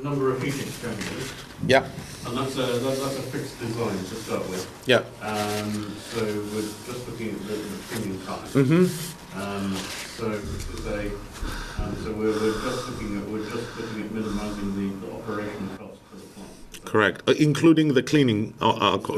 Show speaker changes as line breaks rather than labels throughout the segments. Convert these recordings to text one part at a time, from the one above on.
number of heat exchangers.
Yeah.
And that's a fixed design to start with.
Yeah.
So we're just looking at the cleaning time.
Mm-hmm.
So we're just looking at minimising the operation cost for the plant.
Correct, including the cleaning,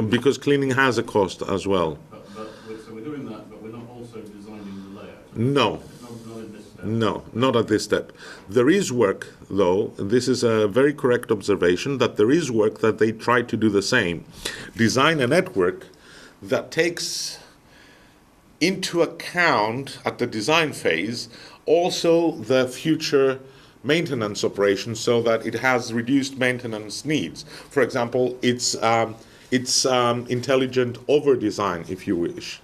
because cleaning has a cost as well.
So we're doing that, but we're not also designing the layout.
No.
Not in this step.
No, not at this step. There is work, though, and this is a very correct observation, that there is work that they try to do the same. Design a network that takes into account, at the design phase, also the future maintenance operations so that it has reduced maintenance needs. For example, it's intelligent over-design, if you wish,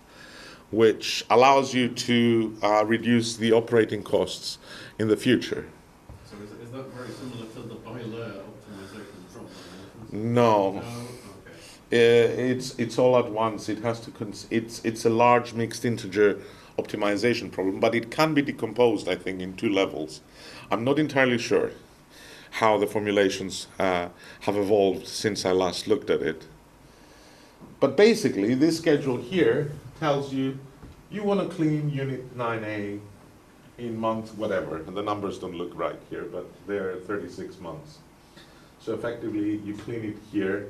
which allows you to reduce the operating costs in the future.
So is that very similar to the bi-layer optimization problem?
No. Okay. It's all at once. It has to. It's a large mixed integer optimization problem, but it can be decomposed, I think, in two levels. I'm not entirely sure how the formulations have evolved since I last looked at it. But basically, this schedule here tells you want to clean unit 9A in month whatever. And the numbers don't look right here, but they're 36 months. So effectively, you clean it here.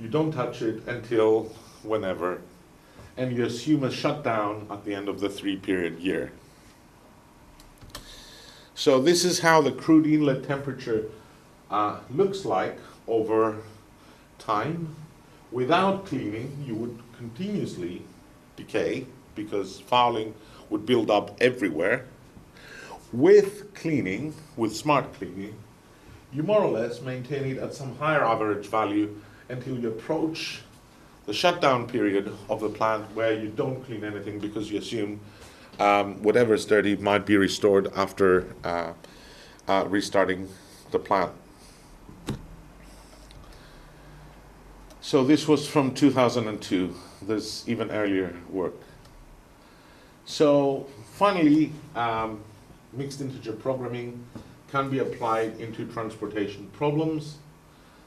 You don't touch it until whenever. And you assume a shutdown at the end of the 3-period year. So this is how the crude inlet temperature looks like over time. Without cleaning, you would continuously decay because fouling would build up everywhere. With cleaning, with smart cleaning, you more or less maintain it at some higher average value until you approach the shutdown period of the plant where you don't clean anything because you assume whatever's dirty might be restored after restarting the plant. So this was from 2002. There's even earlier work. So finally, mixed integer programming can be applied into transportation problems.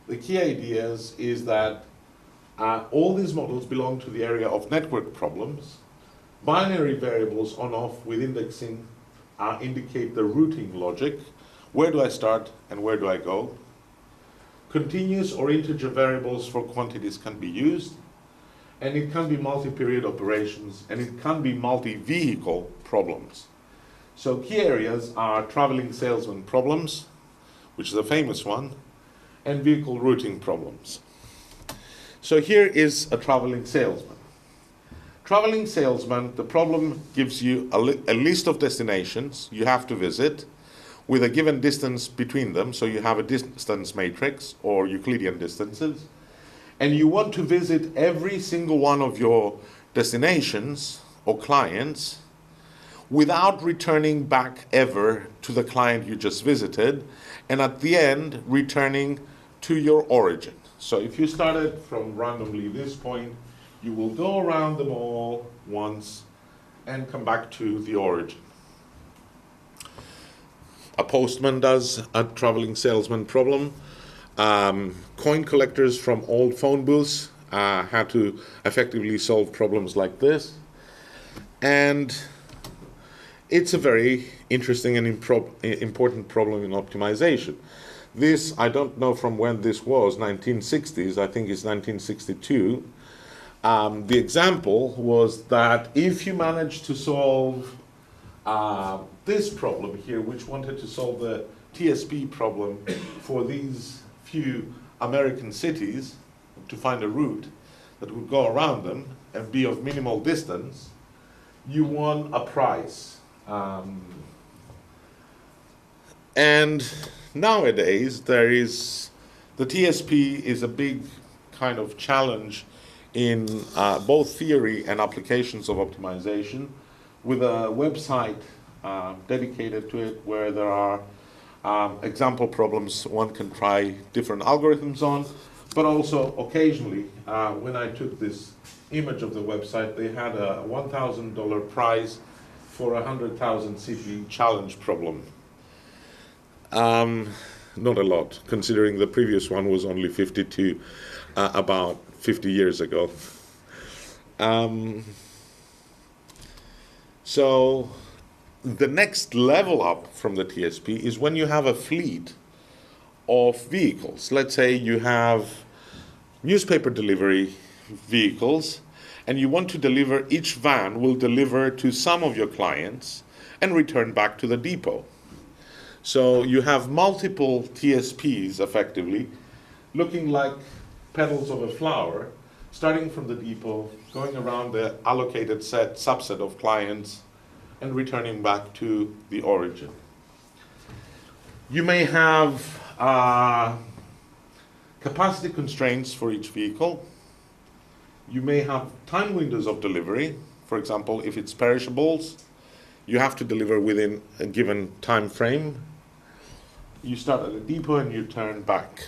The key ideas is that all these models belong to the area of network problems. Binary variables on-off with indexing indicate the routing logic. Where do I start and where do I go? Continuous or integer variables for quantities can be used. And it can be multi-period operations, and it can be multi-vehicle problems. So key areas are traveling salesman problems, which is a famous one, and vehicle routing problems. So here is a traveling salesman. Traveling salesman, the problem gives you a list of destinations you have to visit with a given distance between them. So you have a distance matrix or Euclidean distances. And you want to visit every single one of your destinations or clients without returning back ever to the client you just visited, and at the end, returning to your origin. So if you started from randomly this point, you will go around them all once and come back to the origin. A postman does a traveling salesman problem. Coin collectors from old phone booths had to effectively solve problems like this. And it's a very interesting and important problem in optimization. This, I don't know from when this was, 1960s, I think it's 1962. The example was that if you manage to solve this problem here, which wanted to solve the TSP problem for these few American cities to find a route that would go around them and be of minimal distance, you won a prize. And nowadays, the TSP is a big kind of challenge in both theory and applications of optimization, with a website dedicated to it where there are example problems one can try different algorithms on, but also occasionally, when I took this image of the website, they had a $1,000 prize for a 100,000 CP challenge problem. not a lot, considering the previous one was only 52 about 50 years ago. So the next level up from the TSP is when you have a fleet of vehicles. Let's say you have newspaper delivery vehicles, and you want to deliver, each van will deliver to some of your clients and return back to the depot. So you have multiple TSPs effectively, looking like petals of a flower, starting from the depot, going around the allocated subset of clients, and returning back to the origin. You may have capacity constraints for each vehicle. You may have time windows of delivery. For example, if it's perishables, you have to deliver within a given time frame. You start at the depot and you turn back.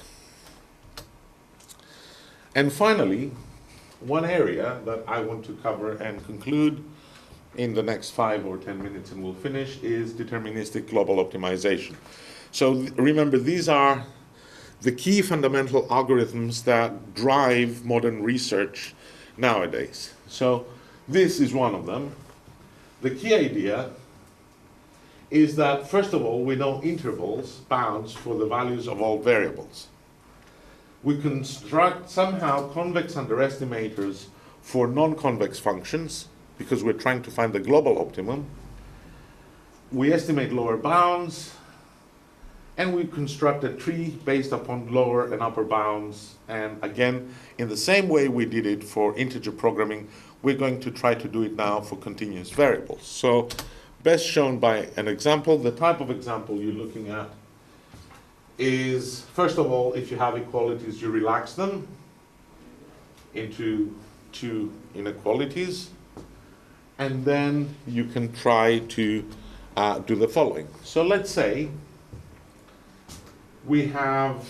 And finally, one area that I want to cover and conclude in the next 5 or 10 minutes and we'll finish is deterministic global optimization. So remember, these are the key fundamental algorithms that drive modern research nowadays. So this is one of them. The key idea is that, first of all, we know intervals, bounds, for the values of all variables. We construct somehow convex underestimators for non-convex functions, because we're trying to find the global optimum. We estimate lower bounds, and we construct a tree based upon lower and upper bounds. And again, in the same way we did it for integer programming, we're going to try to do it now for continuous variables. So best shown by an example. The type of example you're looking at is, first of all, if you have inequalities, you relax them into 2 inequalities. And then you can try to do the following. So let's say we have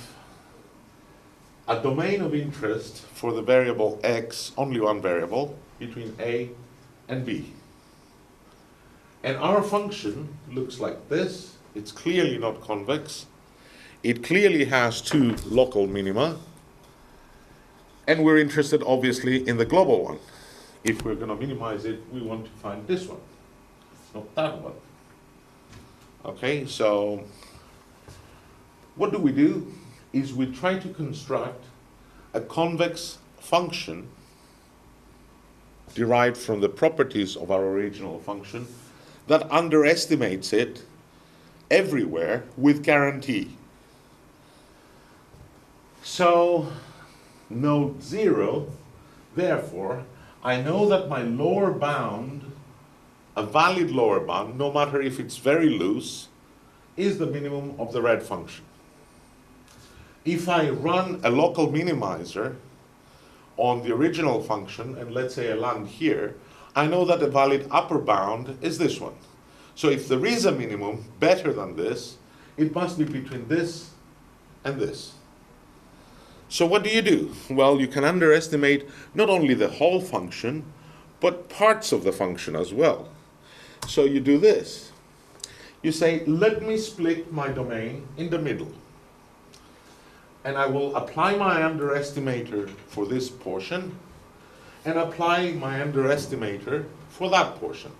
a domain of interest for the variable x, only one variable, between a and b. And our function looks like this. It's clearly not convex. It clearly has 2 local minima. And we're interested, obviously, in the global one. If we're going to minimize it, we want to find this one, not that one. Okay, so what do? Is we try to construct a convex function derived from the properties of our original function that underestimates it everywhere with guarantee. So node 0, therefore, I know that my lower bound, a valid lower bound, no matter if it's very loose, is the minimum of the red function. If I run a local minimizer on the original function, and let's say I land here, I know that the valid upper bound is this one. So if there is a minimum better than this, it must be between this and this. So what do? Well, you can underestimate not only the whole function, but parts of the function as well. So you do this. You say, let me split my domain in the middle. And I will apply my underestimator for this portion, and apply my underestimator for that portion.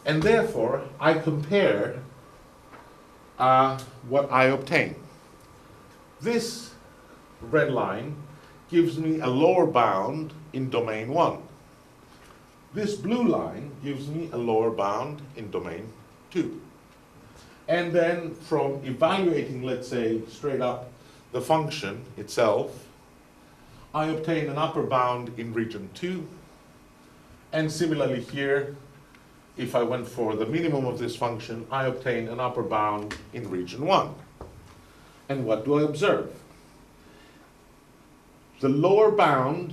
And therefore, I compare what I obtain. This red line gives me a lower bound in domain 1. This blue line gives me a lower bound in domain 2. And then from evaluating, let's say, straight up the function itself, I obtain an upper bound in region 2. And similarly here, if I went for the minimum of this function, I obtain an upper bound in region 1. And what do I observe? The lower bound,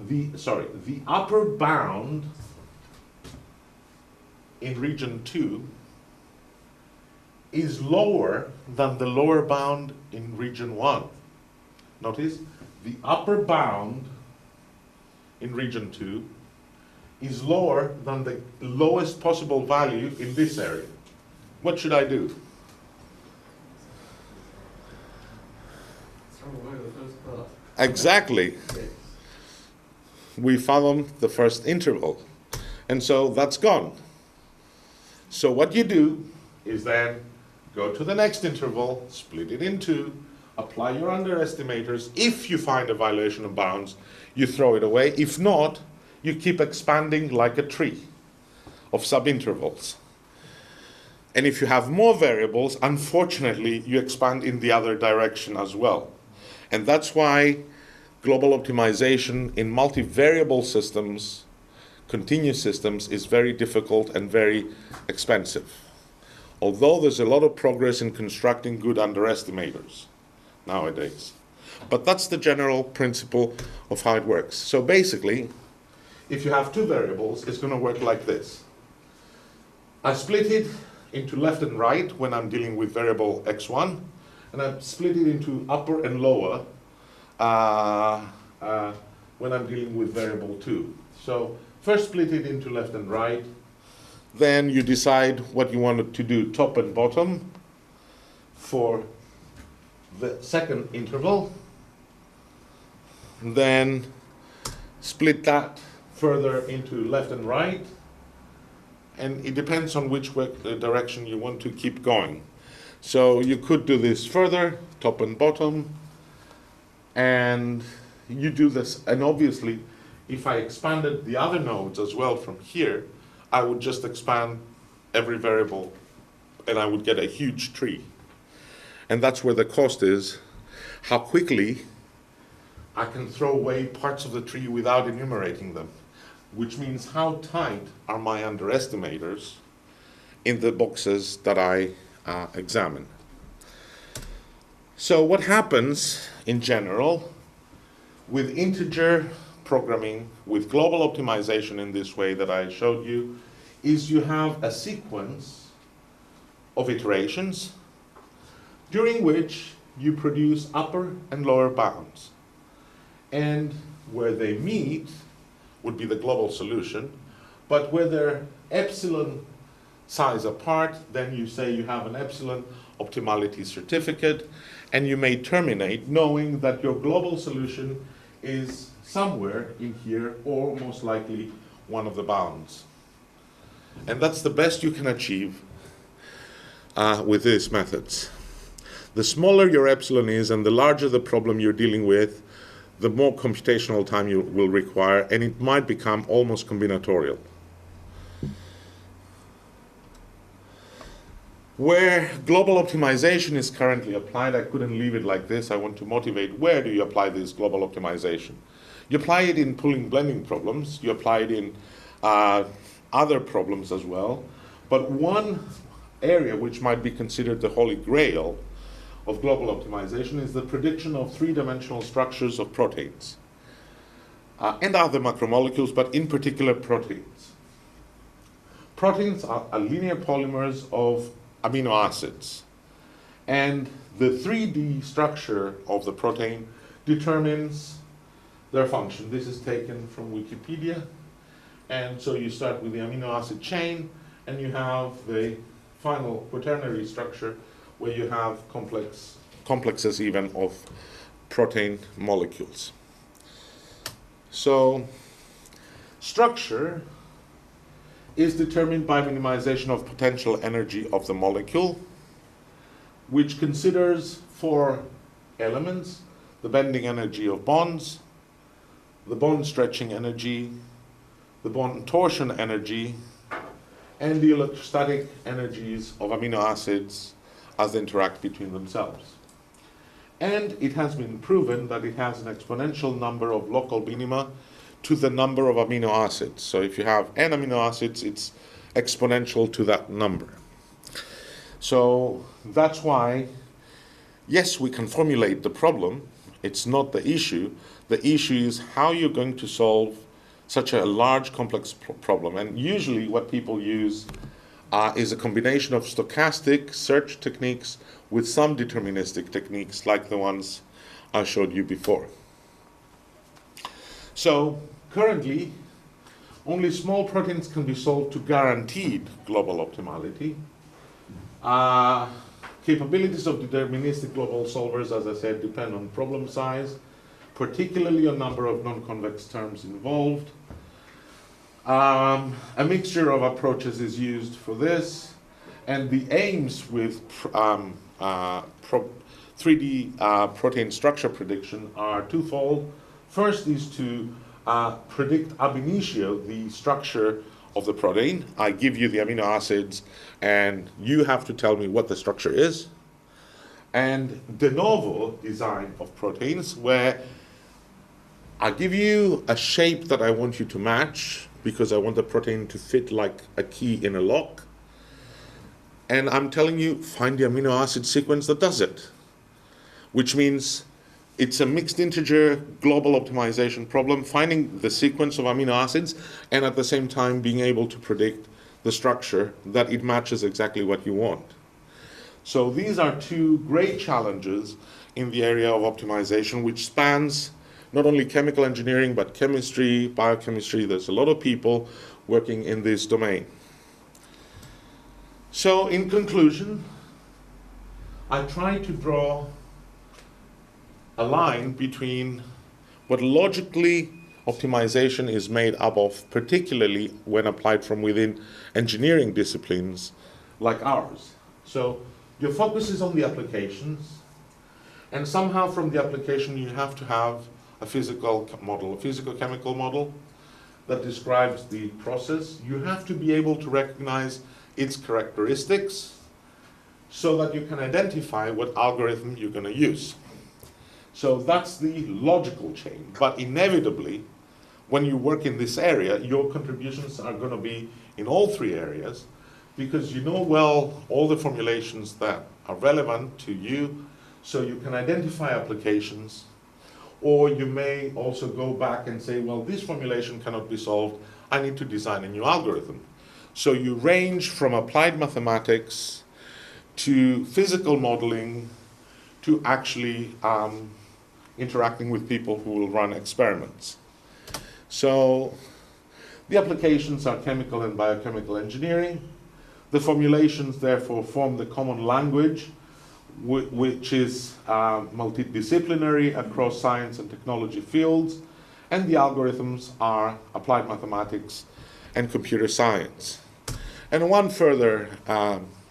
the upper bound in region 2 is lower than the lower bound in region 1. Notice, the upper bound in region 2 is lower than the lowest possible value in this area. what should I do?
Throw away the first part.
Exactly. We found the first interval. And so that's gone. So what you do is then go to the next interval, split it in two, apply your underestimators. If you find a violation of bounds, you throw it away. If not, you keep expanding like a tree of subintervals. And if you have more variables, unfortunately, you expand in the other direction as well. And that's why global optimization in multivariable systems, continuous systems, is very difficult and very expensive. Although there's a lot of progress in constructing good underestimators nowadays. But that's the general principle of how it works. So basically, if you have two variables, it's going to work like this. I split it into left and right when I'm dealing with variable x1, and I split it into upper and lower when I'm dealing with variable 2. So first split it into left and right, then you decide what you want to do, top and bottom, for the second interval. Then split that further into left and right, and it depends on which direction you want to keep going. So you could do this further, top and bottom, and you do this, and obviously if I expanded the other nodes as well from here, I would just expand every variable and I would get a huge tree. And that's where the cost is, how quickly I can throw away parts of the tree without enumerating them, which means how tight are my underestimators in the boxes that I examine. So what happens in general with integer programming, with global optimization in this way that I showed you, is you have a sequence of iterations during which you produce upper and lower bounds. And where they meet would be the global solution, but where they're epsilon size apart, then you say you have an epsilon optimality certificate, and you may terminate knowing that your global solution is somewhere in here, or most likely one of the bounds. And that's the best you can achieve with these methods. The smaller your epsilon is and the larger the problem you're dealing with, the more computational time you will require, and it might become almost combinatorial. Where global optimization is currently applied, I couldn't leave it like this. I want to motivate, where do you apply this global optimization? You apply it in pooling blending problems. You apply it in other problems as well. But one area which might be considered the holy grail of global optimization is the prediction of three-dimensional structures of proteins and other macromolecules, but in particular proteins. Proteins are linear polymers of amino acids, and the 3D structure of the protein determines their function. This is taken from Wikipedia, and so you start with the amino acid chain, and you have the final quaternary structure where you have complexes even of protein molecules. So structure is determined by minimization of potential energy of the molecule, which considers 4 elements: the bending energy of bonds, the bond stretching energy, the bond torsion energy, and the electrostatic energies of amino acids as they interact between themselves. And it has been proven that it has an exponential number of local minima to the number of amino acids. So if you have n amino acids, it's exponential to that number. So that's why, yes, we can formulate the problem. It's not the issue. The issue is how you're going to solve such a large, complex problem. And usually what people use is a combination of stochastic search techniques with some deterministic techniques like the ones I showed you before. So currently, only small proteins can be solved to guaranteed global optimality. Capabilities of deterministic global solvers, as I said, depend on problem size, particularly on number of non-convex terms involved. A mixture of approaches is used for this, and the aims with 3D protein structure prediction are twofold. First is to predict ab initio the structure of the protein. I give you the amino acids, and you have to tell me what the structure is. And de novo design of proteins, where I give you a shape that I want you to match, because I want the protein to fit like a key in a lock. And I'm telling you, find the amino acid sequence that does it. Which means it's a mixed integer global optimization problem, finding the sequence of amino acids and at the same time being able to predict the structure that it matches exactly what you want. So these are two great challenges in the area of optimization, which spans not only chemical engineering, but chemistry, biochemistry. There's a lot of people working in this domain. So in conclusion, I try to draw a line between what logically optimization is made up of, particularly when applied from within engineering disciplines like ours. So your focus is on the applications, and somehow from the application you have to have a physical model, a physical-chemical model that describes the process. You have to be able to recognize its characteristics so that you can identify what algorithm you're going to use. So that's the logical chain. But inevitably, when you work in this area, your contributions are going to be in all three areas, because you know well all the formulations that are relevant to you, so you can identify applications. Or you may also go back and say, well, this formulation cannot be solved, I need to design a new algorithm. So you range from applied mathematics to physical modeling to actually interacting with people who will run experiments. So the applications are chemical and biochemical engineering. The formulations, therefore, form the common language, which is multidisciplinary across science and technology fields, and the algorithms are applied mathematics and computer science. And one further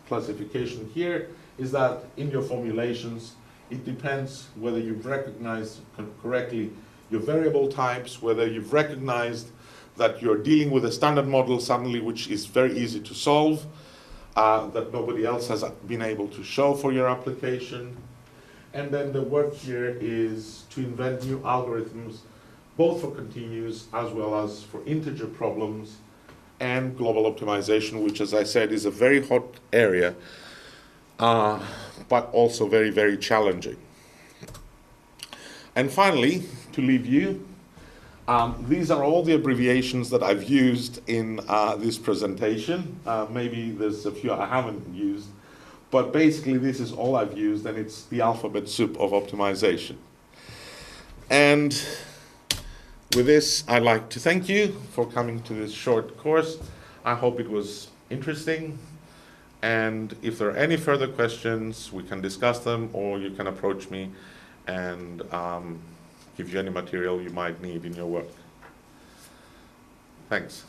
classification here is that in your formulations, it depends whether you've recognized correctly your variable types, whether you've recognized that you're dealing with a standard model suddenly which is very easy to solve, that nobody else has been able to show for your application. And then the work here is to invent new algorithms, both for continuous as well as for integer problems and global optimization, which, as I said, is a very hot area, but also very, very challenging. And finally, to leave you, these are all the abbreviations that I've used in this presentation. Maybe there's a few I haven't used, but basically this is all I've used, and it's the alphabet soup of optimization. And with this, I'd like to thank you for coming to this short course. I hope it was interesting. And if there are any further questions, we can discuss them, or you can approach me and give you any material you might need in your work. Thanks.